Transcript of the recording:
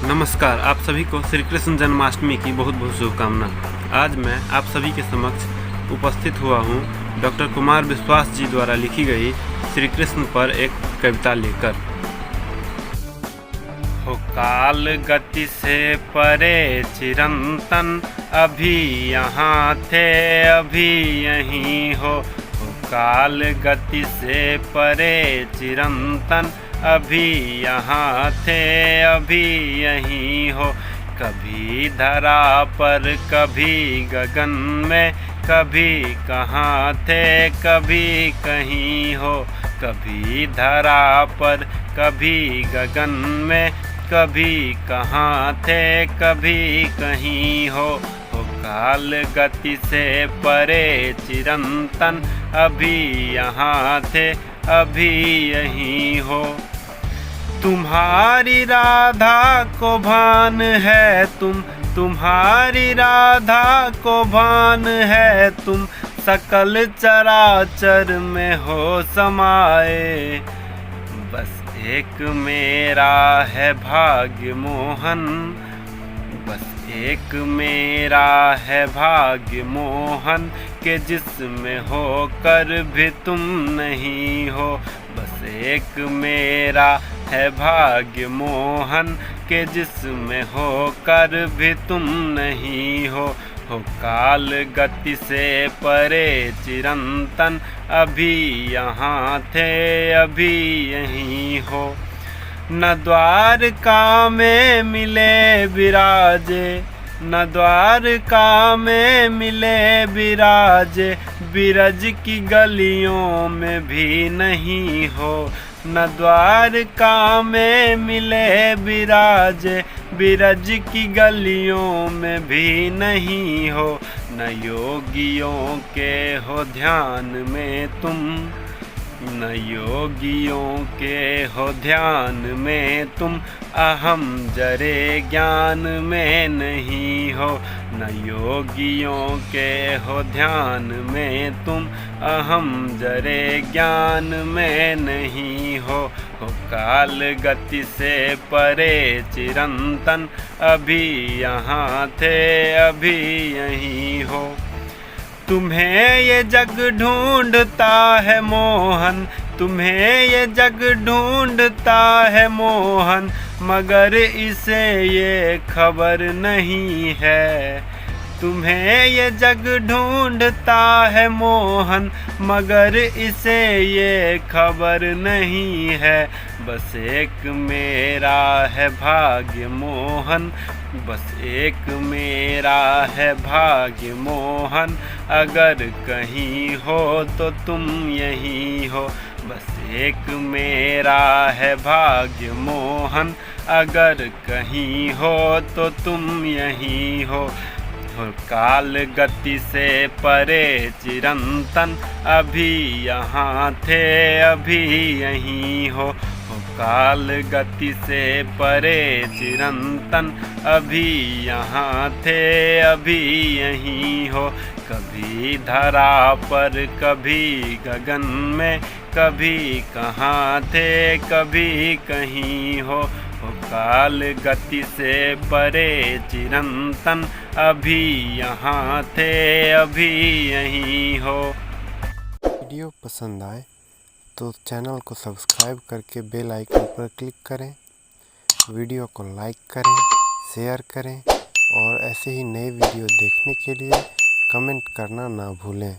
नमस्कार, आप सभी को श्री कृष्ण जन्माष्टमी की बहुत बहुत शुभकामना। आज मैं आप सभी के समक्ष उपस्थित हुआ हूँ डॉक्टर कुमार विश्वास जी द्वारा लिखी गई श्री कृष्ण पर एक कविता लेकर। हो काल गति से परे चिरंतन, अभी यहाँ थे अभी यहीं हो काल गति से परे चिरंतन, अभी यहाँ थे अभी यहीं हो। कभी धरा पर कभी गगन में, कभी कहाँ थे कभी कहीं हो। कभी धरा पर कभी गगन में, कभी कहाँ थे कभी कहीं हो काल गति से परे चिरंतन, अभी यहाँ थे अभी यहीं हो। तुम्हारी राधा को भान है तुम्हारी राधा को भान है, तुम सकल चराचर में हो समाये। बस एक मेरा है भाग्य मोहन, बस एक मेरा है भाग्य मोहन, के जिसमें होकर भी तुम नहीं हो। बस एक मेरा है भाग्य मोहन, के जिसमें होकर भी तुम नहीं हो काल गति से परे चिरंतन, अभी यहाँ थे अभी यहीं हो। न द्वारका में मिले विराजे, न द्वारका में मिले विराजे, बिरज की गलियों में भी नहीं हो। न द्वारका में मिले विराजे, बिरज की गलियों में भी नहीं हो। न योगियों के हो ध्यान में तुम, न योगियों के हो ध्यान में तुम, अहम जरे ज्ञान में नहीं हो। न योगियों के हो ध्यान में तुम, अहम जरे ज्ञान में नहीं हो काल गति से परे चिरंतन, अभी यहाँ थे अभी यहीं हो। तुम्हें ये जग ढूंढता है मोहन, तुम्हें ये जग ढूंढता है मोहन, मगर इसे ये खबर नहीं है। तुम्हें ये जग ढूंढता है मोहन, मगर इसे ये खबर नहीं है। बस एक मेरा है भाग्य मोहन, बस एक मेरा है भाग्य मोहन, अगर कहीं हो तो तुम यहीं हो। बस एक मेरा है भाग्य मोहन, अगर कहीं हो तो तुम यहीं हो काल गति से परे चिरंतन, अभी यहाँ थे अभी यहीं हो काल गति से परे चिरंतन, अभी यहाँ थे अभी यहीं हो। कभी धरा पर कभी गगन में, कभी कहाँ थे कभी कहीं हो काल गति से परे चिरंतन, अभी यहाँ थे अभी यहीं हो। वीडियो पसंद आए तो चैनल को सब्सक्राइब करके बेल आइकन पर क्लिक करें, वीडियो को लाइक करें, शेयर करें और ऐसे ही नए वीडियो देखने के लिए कमेंट करना ना भूलें।